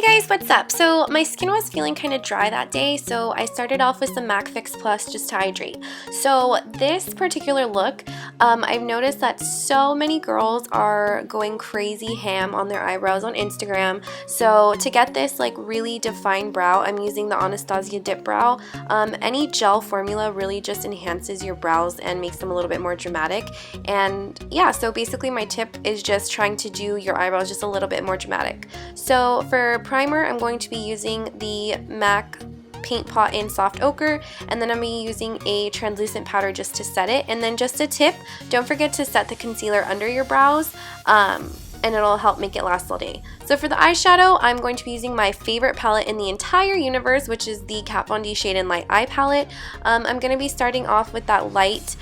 guys, what's up? So my skin was feeling kind of dry that day, so I started off with some MAC Fix Plus just to hydrate. So this particular look, I've noticed that so many girls are going crazy ham on their eyebrows on Instagram. So to get this like really defined brow, I'm using the ANASTASIA Dip Brow. Any gel formula really just enhances your brows and makes them a little bit more dramatic. And yeah, so basically my tip is just trying to do your eyebrows just a little bit more dramatic. So for primer, I'm going to be using the MAC Paint Pot in Soft Ochre, and then I'm going to be using a translucent powder just to set it. And then just a tip, don't forget to set the concealer under your brows, and it'll help make it last all day. So for the eyeshadow, I'm going to be using my favorite palette in the entire universe, which is the Kat Von D Shade and Light Eye palette. I'm going to be starting off with that light,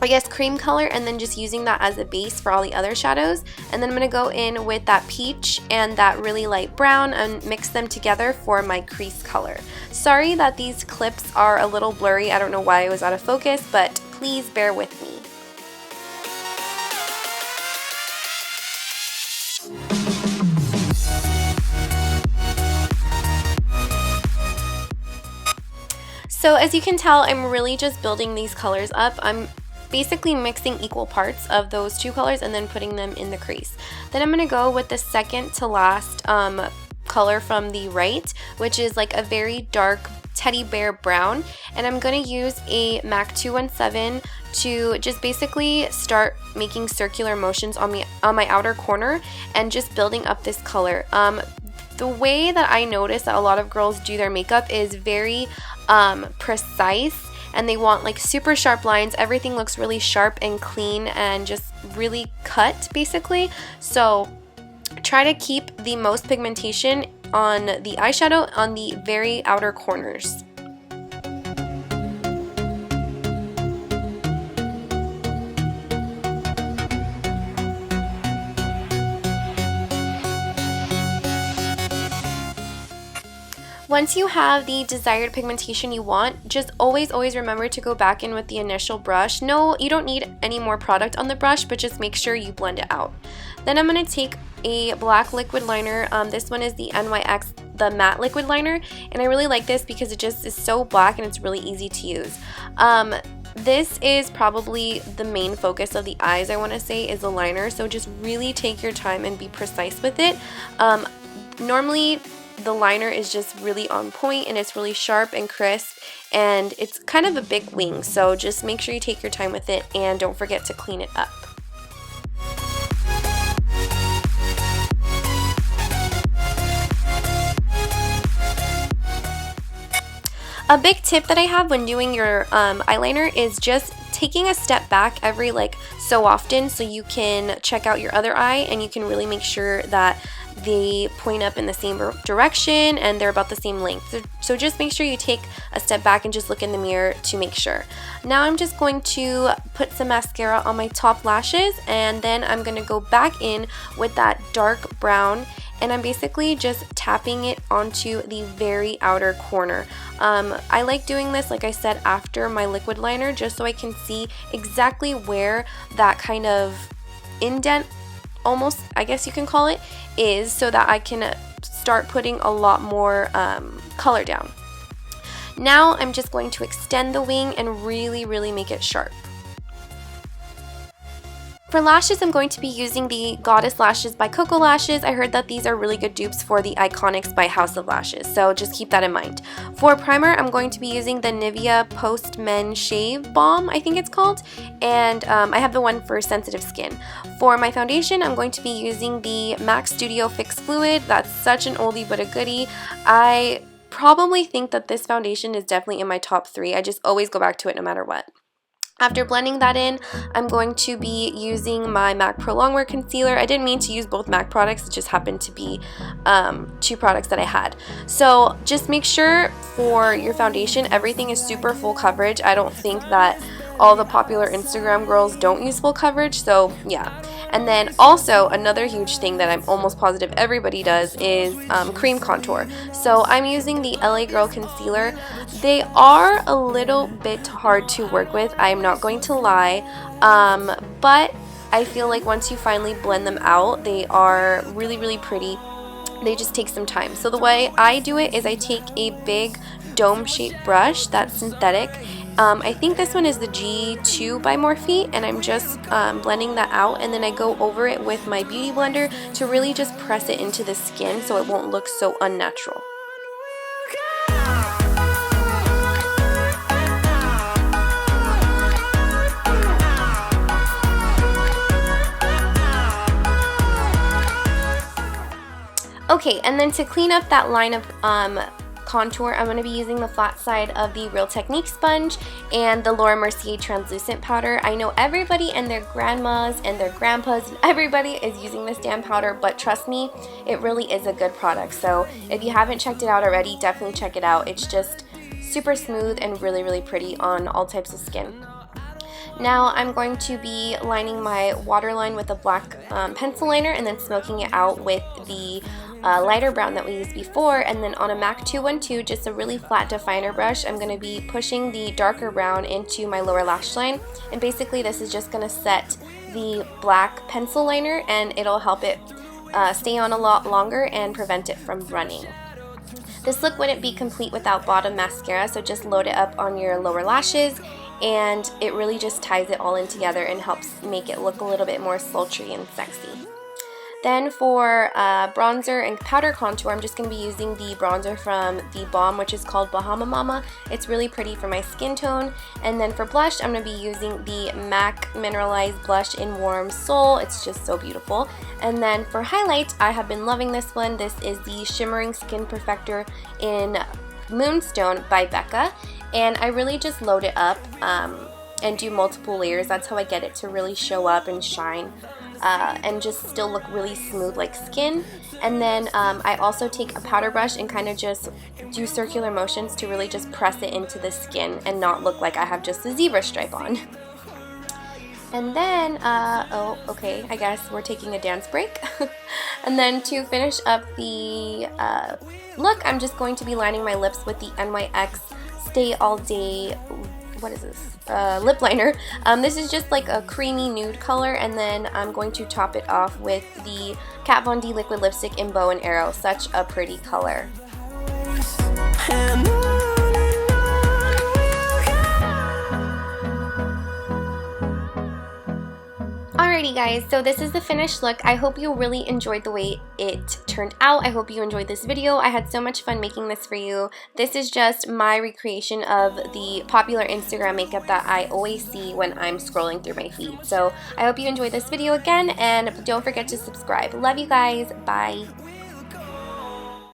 I guess cream color, and then just using that as a base for all the other shadows. And then I'm going to go in with that peach and that really light brown and mix them together for my crease color. Sorry that these clips are a little blurry, I don't know why it was out of focus, but please bear with me. So as you can tell, I'm really just building these colors up. I'm basically mixing equal parts of those two colors and then putting them in the crease. Then I'm going to go with the second to last color from the right, which is like a very dark teddy bear brown, and I'm going to use a MAC 217 to just basically start making circular motions on my outer corner and just building up this color. The way that I notice that a lot of girls do their makeup is very precise, and they want like super sharp lines. Everything looks really sharp and clean and just really cut basically. So try to keep the most pigmentation on the eyeshadow on the very outer corners. Once you have the desired pigmentation you want, just always remember to go back in with the initial brush. No, you don't need any more product on the brush, but just make sure you blend it out. Then I'm going to take a black liquid liner. This one is the NYX, the matte liquid liner, and I really like this because it just is so black and it's really easy to use. This is probably the main focus of the eyes, I want to say, is the liner, so just really take your time and be precise with it. Normally, the liner is just really on point and it's really sharp and crisp, and it's kind of a big wing, so just make sure you take your time with it and don't forget to clean it up. A big tip that I have when doing your eyeliner is just taking a step back every like so often so you can check out your other eye and you can really make sure that they point up in the same direction and they're about the same length. So just make sure you take a step back and just look in the mirror to make sure. Now I'm just going to put some mascara on my top lashes, and then I'm going to go back in with that dark brown, and I'm basically just tapping it onto the very outer corner. I like doing this, like I said, after my liquid liner, just so I can see exactly where that kind of indent, almost, I guess you can call it, is, so that I can start putting a lot more color down. Now I'm just going to extend the wing and really make it sharp. For lashes, I'm going to be using the Goddess Lashes by KOKO Lashes. I heard that these are really good dupes for the Iconics by House of Lashes, so just keep that in mind. For primer, I'm going to be using the NIVEA Post Men Shave Balm, I think it's called, and I have the one for sensitive skin. For my foundation, I'm going to be using the MAC Studio Fix Fluid. That's such an oldie but a goodie. I probably think that this foundation is definitely in my top 3. I just always go back to it no matter what. After blending that in, I'm going to be using my MAC Prolongwear Concealer. I didn't mean to use both MAC products, it just happened to be 2 products that I had. So just make sure for your foundation, everything is super full coverage. I don't think that all the popular Instagram girls don't use full coverage, so yeah. And then also another huge thing that I'm almost positive everybody does is cream contour. So I'm using the LA Girl Concealer. They are a little bit hard to work with, I'm not going to lie, but I feel like once you finally blend them out, they are really pretty. they just take some time. So the way I do it is I take a big dome-shaped brush that's synthetic. I think this one is the G2 by Morphe, and I'm just blending that out, and then I go over it with my beauty blender to really just press it into the skin so it won't look so unnatural. Okay, and then to clean up that line of contour, I'm going to be using the flat side of the Real Technique sponge and the Laura Mercier translucent powder. I know everybody and their grandmas and their grandpas and everybody is using this damn powder, but trust me, it really is a good product. So if you haven't checked it out already, definitely check it out. It's just super smooth and really, really pretty on all types of skin. Now I'm going to be lining my waterline with a black pencil liner and then smoking it out with the lighter brown that we used before, and then on a MAC 212, just a really flat definer brush, I'm going to be pushing the darker brown into my lower lash line, and basically this is just going to set the black pencil liner and it'll help it stay on a lot longer and prevent it from running. This look wouldn't be complete without bottom mascara, so just load it up on your lower lashes and it really just ties it all in together and helps make it look a little bit more sultry and sexy. Then for bronzer and powder contour, I'm just going to be using the bronzer from the BALM, which is called Bahama Mama. It's really pretty for my skin tone. And then for blush, I'm going to be using the MAC Mineralized Blush in Warm Soul. It's just so beautiful. And then for highlight, I have been loving this one. This is the Shimmering Skin Perfector in Moonstone by BECCA. And I really just load it up and do multiple layers. That's how I get it to really show up and shine. And just still look really smooth like skin. And then I also take a powder brush and kind of just do circular motions to really just press it into the skin and not look like I have just a zebra stripe on. And then, oh, okay, I guess we're taking a dance break. And then to finish up the look, I'm just going to be lining my lips with the NYX Stay All Day, what is this? Lip liner. This is just like a creamy nude color, and then I'm going to top it off with the Kat Von D liquid lipstick in Bow and Arrow. Such a pretty color. Alrighty guys, so this is the finished look. I hope you really enjoyed the way it turned out. I hope you enjoyed this video. I had so much fun making this for you. This is just my recreation of the popular Instagram makeup that I always see when I'm scrolling through my feed. So I hope you enjoyed this video again, and don't forget to subscribe. Love you guys. Bye.